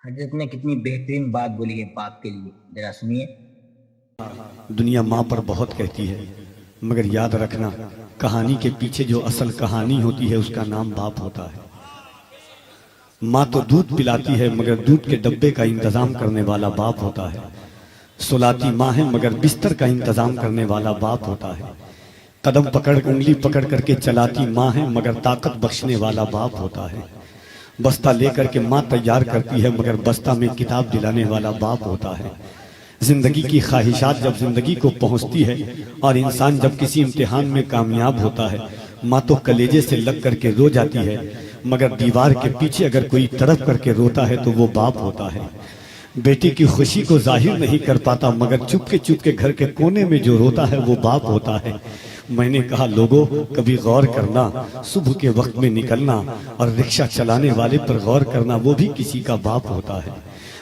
حضرت نے کتنی بہترین بات بولی ہے باپ کے لیے، ذرا سنیے۔ دنیا ماں پر بہت کہتی ہے، مگر یاد رکھنا کہانی کے پیچھے جو اصل کہانی ہوتی ہے اس کا نام باپ ہوتا ہے۔ ماں تو دودھ پلاتی ہے مگر دودھ کے ڈبے کا انتظام کرنے والا باپ ہوتا ہے۔ سلاتی ماں ہے مگر بستر کا انتظام کرنے والا باپ ہوتا ہے۔ قدم پکڑ انگلی پکڑ کر کے چلاتی ماں ہے مگر طاقت بخشنے والا باپ ہوتا ہے۔ بستہ لے کر کے ماں تیار کرتی ہے مگر بستہ میں کتاب دلانے والا باپ ہوتا ہے۔ زندگی کی خواہشات جب زندگی کو پہنچتی ہے اور انسان جب کسی امتحان میں کامیاب ہوتا ہے، ماں تو کلیجے سے لگ کر کے رو جاتی ہے، مگر دیوار کے پیچھے اگر کوئی تڑپ کر کے روتا ہے تو وہ باپ ہوتا ہے۔ بیٹی کی خوشی کو ظاہر نہیں کر پاتا مگر چپ کے گھر کے کونے میں جو روتا ہے وہ باپ ہوتا ہے۔ میں نے کہا لوگوں کبھی غور کرنا، صبح کے وقت میں نکلنا اور رکشہ چلانے والے پر غور کرنا، وہ بھی کسی کا باپ ہوتا ہے۔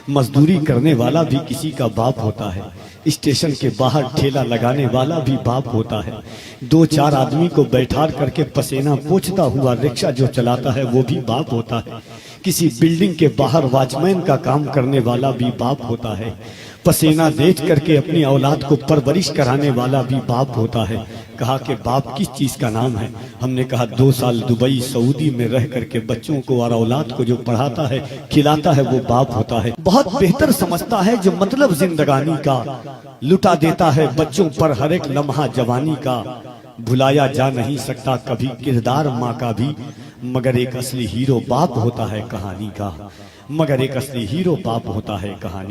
مزدوری کرنے والا بھی کسی کا باپ ہوتا ہے۔ اسٹیشن کے باہر ٹھیلا لگانے والا بھی باپ ہوتا ہے۔ دو چار آدمی کو بیٹھا کر کے پسینہ پوچھتا ہوا رکشہ جو چلاتا ہے وہ بھی باپ ہوتا ہے۔ کسی بلڈنگ کے باہر واچ مین کا کام کرنے والا بھی باپ ہوتا ہے۔ پسینہ دیکھ کر کے اپنی اولاد کو پرورش کرانے والا بھی باپ ہوتا ہے۔ کہا کہ باپ کس چیز کا نام ہے؟ ہم نے کہا 2 سال دبئی سعودی میں رہ کر کے بچوں کو اور اولاد کو جو پڑھاتا ہے کھلاتا ہے وہ باپ ہوتا ہے۔ بہت بہتر سمجھتا ہے جو مطلب زندگانی کا، لٹا دیتا ہے بچوں پر ہر ایک لمحہ جوانی کا۔ بھلایا جا نہیں سکتا کبھی کردار ماں کا بھی، مگر ایک اصلی ہیرو باپ ہوتا ہے کہانی کا، مگر ایک اصلی ہیرو باپ ہوتا ہے کہانی